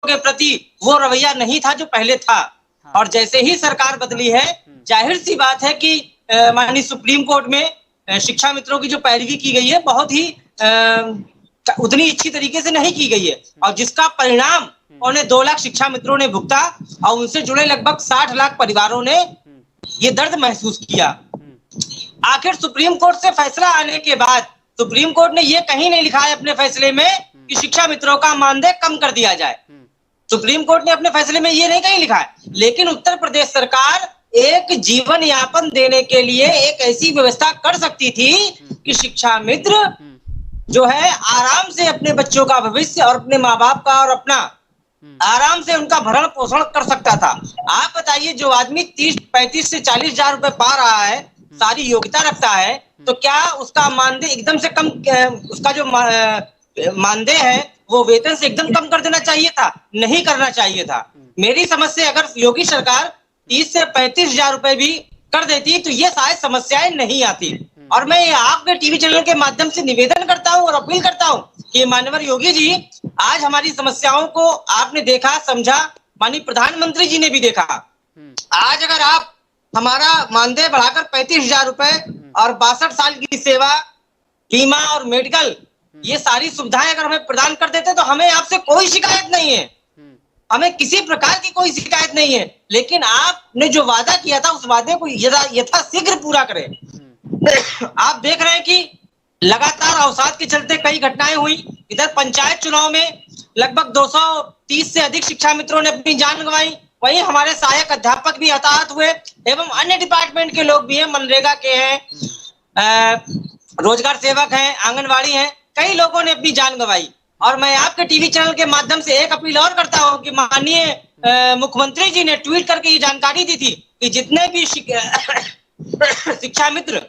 के प्रति वो रवैया नहीं था जो पहले था। और जैसे ही सरकार बदली है, जाहिर सी बात है कि माननीय सुप्रीम कोर्ट में शिक्षा मित्रों की जो पैरवी की गई है बहुत ही उतनी अच्छी तरीके से नहीं की गई है, और जिसका परिणाम उन्हें 2 लाख शिक्षा मित्रों ने भुगता और उनसे जुड़े लगभग 60 लाख परिवारों ने ये दर्द महसूस किया। आखिर सुप्रीम कोर्ट से फैसला आने के बाद सुप्रीम कोर्ट ने ये कहीं नहीं लिखा है अपने फैसले में कि शिक्षा मित्रों का मानदेय कम कर दिया जाए। सुप्रीम कोर्ट ने अपने फैसले में ये नहीं कहीं लिखा है, लेकिन उत्तर प्रदेश सरकार एक जीवन यापन देने के लिए एक ऐसी व्यवस्था कर सकती थी कि शिक्षा मित्र जो है आराम से अपने बच्चों का भविष्य और अपने माँ बाप का और अपना आराम से उनका भरण पोषण कर सकता था। आप बताइए, जो आदमी 35 से 40 हजार रुपए पा रहा है, सारी योग्यता रखता है, तो क्या उसका मानदेय एकदम से कम, उसका जो मानदेय है वो वेतन से एकदम कम कर देना चाहिए था? नहीं करना चाहिए था। मेरी समझ से अगर योगी सरकार 30 से 35 हजार रुपए भी कर देती तो ये शायद समस्याएं नहीं आती। और मैं आपके टीवी चैनल के माध्यम से निवेदन करता हूं और अपील करता हूं कि माननीय योगी जी, आज हमारी समस्याओं को आपने देखा, समझा, माननीय प्रधानमंत्री जी ने भी देखा। आज अगर आप हमारा मानदेय बढ़ाकर 35 हजार रुपए और 62 साल की सेवा, बीमा और मेडिकल, ये सारी सुविधाएं अगर हमें प्रदान कर देते तो हमें आपसे कोई शिकायत नहीं है, हमें किसी प्रकार की कोई शिकायत नहीं है। लेकिन आपने जो वादा किया था उस वादे को यथाशीघ्र पूरा करें। आप देख रहे हैं कि लगातार अवसाद के चलते कई घटनाएं हुई। इधर पंचायत चुनाव में लगभग 230 से अधिक शिक्षा मित्रों ने अपनी जान गंवाई, वहीं हमारे सहायक अध्यापक भी हताहत हुए एवं अन्य डिपार्टमेंट के लोग भी हैं, मनरेगा के हैं, रोजगार सेवक हैं, आंगनबाड़ी हैं, कई लोगों ने अपनी जान गंवाई। और मैं आपके टीवी चैनल के माध्यम से एक अपील और करता हूं कि माननीय मुख्यमंत्री जी ने ट्वीट करके ये जानकारी दी थी कि जितने भी शिक्षा मित्र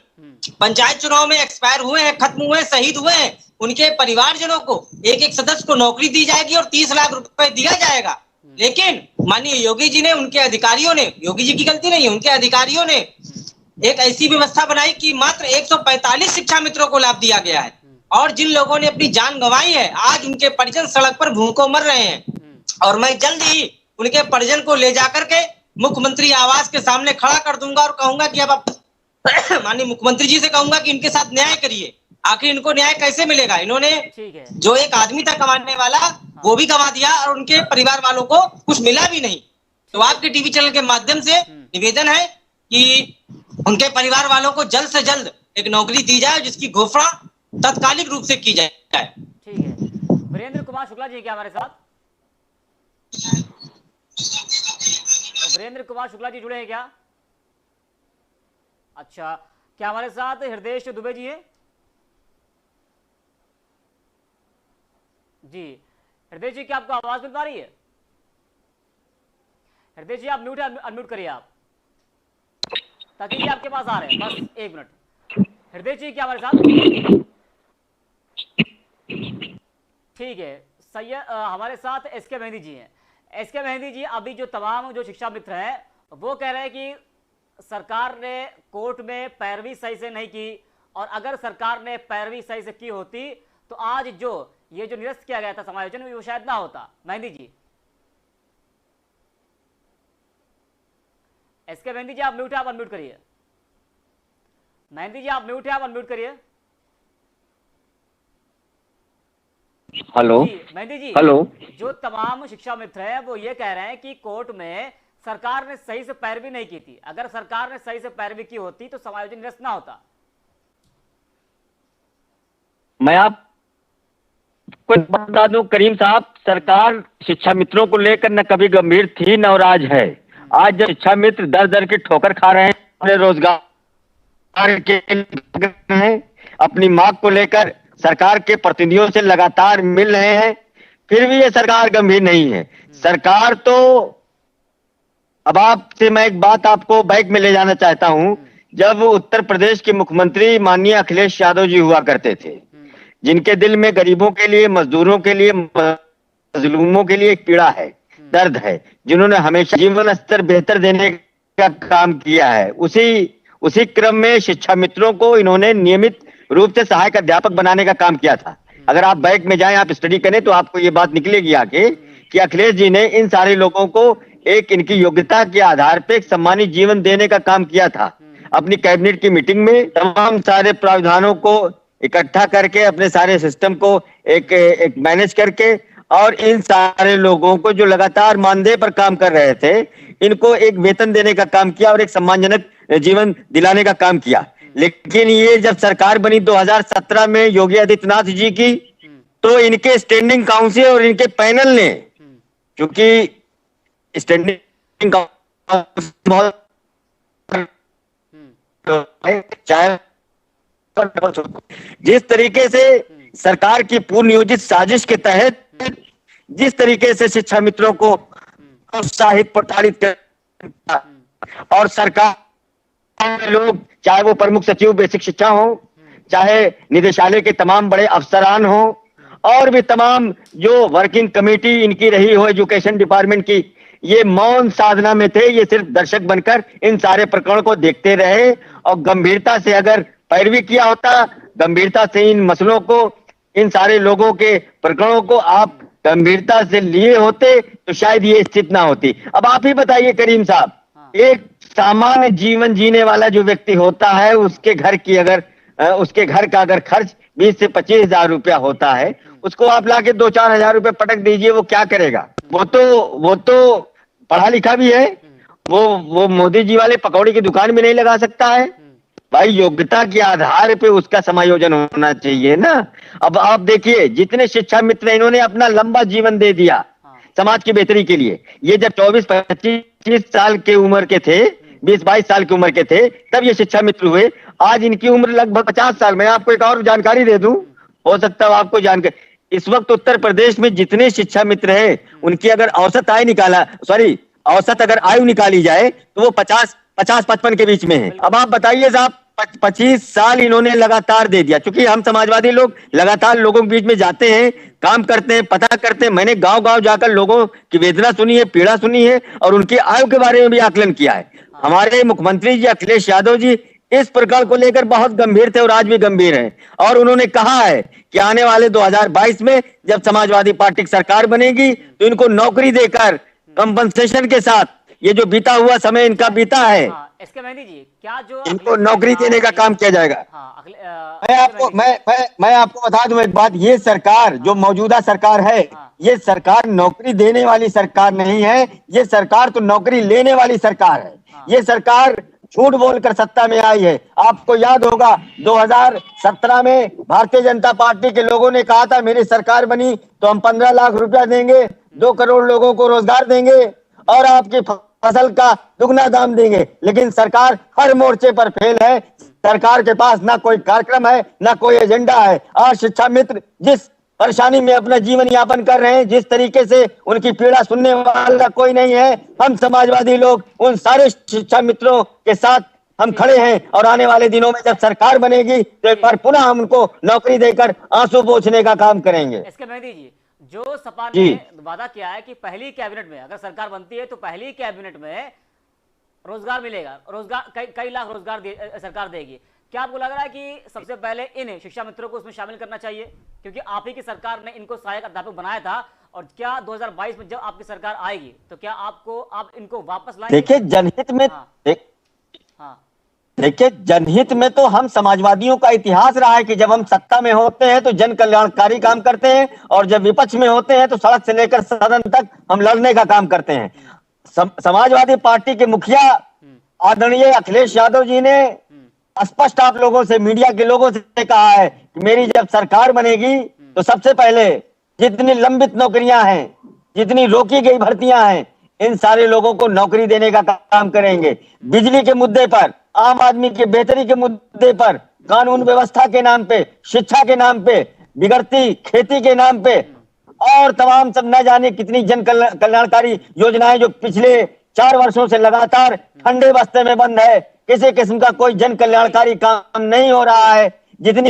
पंचायत चुनाव में एक्सपायर हुए हैं, खत्म हुए, शहीद हुए हैं, उनके परिवारजनों को एक सदस्य को नौकरी दी जाएगी और 30 लाख रुपए दिया जाएगा। लेकिन माननीय योगी जी ने, उनके अधिकारियों ने, योगी जी की गलती नहीं है, उनके अधिकारियों ने एक ऐसी व्यवस्था बनाई कि मात्र 145 शिक्षा मित्रों को लाभ दिया गया है। और जिन लोगों ने अपनी जान गंवाई है, आज उनके परिजन सड़क पर भूखों मर रहे हैं। और मैं जल्द ही उनके परिजन को ले जाकर के मुख्यमंत्री आवास के सामने खड़ा कर दूंगा और कहूंगा कि अब माननीय मुख्यमंत्री जी से कहूंगा कि इनके साथ न्याय करिए। आखिर इनको न्याय कैसे मिलेगा? इन्होंने जो एक आदमी था कमाने वाला, वो भी गंवा दिया और उनके परिवार वालों को कुछ मिला भी नहीं। तो आपके टीवी चैनल के माध्यम से निवेदन है कि उनके परिवार वालों को जल्द से जल्द एक नौकरी दी जाए, जिसकी घोषणा तत्कालिक रूप से की जाए। ठीक है। वीरेंद्र कुमार शुक्ला जी क्या हमारे साथ? वीरेंद्र कुमार शुक्ला जी जुड़े हैं क्या? अच्छा, क्या हमारे साथ हृदय दुबे जी हैं? जी हृदय जी, क्या आपको आवाज मिल पा रही है? हृदय जी आप म्यूट है, अनम्यूट करिए आप, ताकि ये आपके पास आ रहे हैं। बस 1 मिनट। हृदय जी क्या हमारे साथ? ठीक है। हमारे साथ एसके मेहंदी जी हैं। एसके मेहंदी जी, अभी जो तमाम जो शिक्षा मित्र हैं वो कह रहे हैं कि सरकार ने कोर्ट में पैरवी सही से नहीं की, और अगर सरकार ने पैरवी सही से की होती तो आज जो ये जो निरस्त किया गया था समायोजन, वो शायद ना होता। मेहंदी जी, एसके मेहंदी जी आप म्यूट है, आप अनम्यूट करिए। मेहंदी जी आप म्यूट है, आप अनम्यूट करिए। हेलो मेहंदी जी, हेलो। जो तमाम शिक्षा मित्र हैं वो ये कह रहे हैं कि कोर्ट में सरकार ने सही से पैरवी नहीं की थी, अगर सरकार ने सही से पैरवी की होती तो समायोजन निरस्त ना होता। मैं आपको बता दूं करीम साहब, सरकार शिक्षा मित्रों को लेकर न कभी गंभीर थी न और आज है। आज जब शिक्षा मित्र दर दर की ठोकर खा रहे हैं, अपने रोजगार के हैं, अपनी मांग को लेकर सरकार के प्रतिनिधियों से लगातार मिल रहे हैं, फिर भी ये सरकार गंभीर नहीं है। सरकार तो, अब आपसे मैं एक बात आपको बैक में ले जाना चाहता हूं। जब उत्तर प्रदेश के मुख्यमंत्री माननीय अखिलेश यादव जी हुआ करते थे, जिनके दिल में गरीबों के लिए, मजदूरों के लिए, मजलूमों के लिए एक पीड़ा है, दर्द है, जिन्होंने हमेशा जीवन स्तर बेहतर देने का काम किया है, उसी क्रम में शिक्षा मित्रों को इन्होंने नियमित रूप से सहायक अध्यापक बनाने का काम किया था। अगर आप बैक में जाएं, आप स्टडी करें तो आपको ये बात निकलेगी आके कि अखिलेश जी ने इन सारे लोगों को एक इनकी योग्यता के आधार पे एक सम्मानित जीवन देने का काम किया था। अपनी कैबिनेट की मीटिंग में तमाम सारे प्रावधानों को इकट्ठा करके अपने सारे सिस्टम को एक मैनेज करके और इन सारे लोगों को जो लगातार मानदेय पर काम कर रहे थे इनको एक वेतन देने का काम किया और एक सम्मानजनक जीवन दिलाने का काम किया। लेकिन ये जब सरकार बनी 2017 में योगी आदित्यनाथ जी की, तो इनके स्टैंडिंग काउंसिल और इनके पैनल ने, क्योंकि स्टैंडिंग काउंसिल बहुत चाहे जिस तरीके से सरकार की पूर्ण नियोजित साजिश के तहत जिस तरीके से शिक्षा मित्रों को उत्साहित प्रताड़ित कर और सरकार लोग, चाहे वो प्रमुख सचिव बेसिक शिक्षा हो, चाहे निदेशालय के तमाम बड़े अफसरान हो और भी तमाम जो वर्किंग कमेटी इनकी रही हो एजुकेशन डिपार्टमेंट की, ये मौन साधना में थे। ये सिर्फ दर्शक बनकर इन सारे प्रकरणों को देखते रहे और गंभीरता से अगर पैरवी किया होता, गंभीरता से इन मसलों को, इन सारे लोगों के प्रकरणों को आप गंभीरता से लिए होते तो शायद ये स्थिति ना होती। अब आप ही बताइए करीम साहब, एक सामान्य जीवन जीने वाला जो व्यक्ति होता है उसके घर की अगर उसके घर का अगर खर्च 20 से 25 हजार रुपया होता है, उसको आप लाके 2-4 हजार रुपये पटक दीजिए, वो क्या करेगा? वो तो पढ़ा लिखा भी है, वो मोदी जी वाले पकौड़ी की दुकान भी नहीं लगा सकता है। भाई योग्यता के आधार पे उसका समायोजन होना चाहिए ना। अब आप देखिए जितने शिक्षा मित्र इन्होंने अपना लंबा जीवन दे दिया समाज की बेहतरी के लिए। ये जब 24-25 साल के उम्र के थे, 20-22 साल की उम्र के थे, तब ये शिक्षा मित्र हुए। आज इनकी उम्र लगभग 50 साल। मैं आपको एक और जानकारी दे दूं, हो सकता है आपको जानकारी, इस वक्त उत्तर प्रदेश में जितने शिक्षा मित्र हैं उनकी अगर औसत अगर आयु निकाली जाए तो वो 50-55 के बीच में है। अब आप बताइए साहब, 25 साल इन्होंने लगातार दे दिया। क्योंकि हम समाजवादी लोग लगातार लोगों के बीच में जाते हैं, काम करते हैं, पता करते हैं। मैंने गांव-गांव जाकर लोगों की वेदना सुनी है, पीड़ा सुनी है और उनकी आयु के बारे में भी आकलन किया है। हमारे मुख्यमंत्री जी अखिलेश यादव जी इस प्रकरण को लेकर बहुत गंभीर थे और आज भी गंभीर हैं। और उन्होंने कहा है कि आने वाले 2022 में जब समाजवादी पार्टी की सरकार बनेगी तो इनको नौकरी देकर कंपनसेशन के साथ, ये जो बीता हुआ समय इनका बीता है, एसके मेहंदी जी, क्या जो इनको नौकरी देने का काम किया जाएगा। मैं आपको बता दूं एक बात, ये सरकार जो मौजूदा सरकार है, ये सरकार नौकरी देने वाली सरकार नहीं है, ये सरकार तो नौकरी लेने वाली सरकार है। ये सरकार झूठ बोलकर सत्ता में आई है। आपको याद होगा 2017 में भारतीय जनता पार्टी के लोगों ने कहा था मेरी सरकार बनी तो हम 15 लाख रुपया देंगे, 2 करोड़ लोगों को रोजगार देंगे और आपकी फसल का दुगना दाम देंगे। लेकिन सरकार हर मोर्चे पर फेल है। सरकार के पास ना कोई कार्यक्रम है, ना कोई एजेंडा है। आज शिक्षा मित्र जिस परेशानी में अपना जीवन यापन कर रहे हैं, जिस तरीके से उनकी पीड़ा सुनने वाला कोई नहीं है, हम समाजवादी लोग उन सारे शिक्षा मित्रों के साथ हम खड़े हैं। और आने वाले दिनों में जब सरकार बनेगी तो एक बार पुनः हम उनको नौकरी देकर आंसू पोंछने का काम करेंगे। एसके मेहंदी जी, जो सपा ने वादा किया है कि पहली कैबिनेट में अगर सरकार बनती है तो पहली कैबिनेट में रोजगार मिलेगा, रोजगार कई लाख रोजगार सरकार देगी, क्या आपको लग रहा है कि सबसे पहले इन शिक्षा मित्रों को उसमें शामिल करना चाहिए? क्योंकि आप ही की सरकार ने इनको सहायक अध्यापक बनाया था, और क्या 2022 में जब आपकी सरकार आएगी तो क्या आप इनको वापस लाएंगे? देखिए जनहित में देखिए जनहित में तो हम समाजवादियों का इतिहास रहा है कि जब हम सत्ता में होते हैं तो जन कल्याणकारी काम करते हैं और जब विपक्ष में होते हैं तो सड़क से लेकर सदन तक हम लड़ने का काम करते हैं। समाजवादी पार्टी के मुखिया आदरणीय अखिलेश यादव जी ने स्पष्ट आप लोगों से, मीडिया के लोगों से कहा है कि मेरी जब सरकार बनेगी तो सबसे पहले जितनी लंबित नौकरियां हैं, जितनी रोकी गई भर्तियां हैं, इन सारे लोगों को नौकरी देने का काम करेंगे। बिजली के मुद्दे पर, आम आदमी की बेहतरी के मुद्दे पर, कानून व्यवस्था के नाम पे, शिक्षा के नाम पे, बिगड़ती खेती के नाम पे और तमाम सब न जाने कितनी जन कल्याणकारी योजनाएं जो पिछले 4 वर्षों से लगातार ठंडे बस्ते में बंद है। किसी किस्म का कोई जन कल्याणकारी काम नहीं हो रहा है। जितनी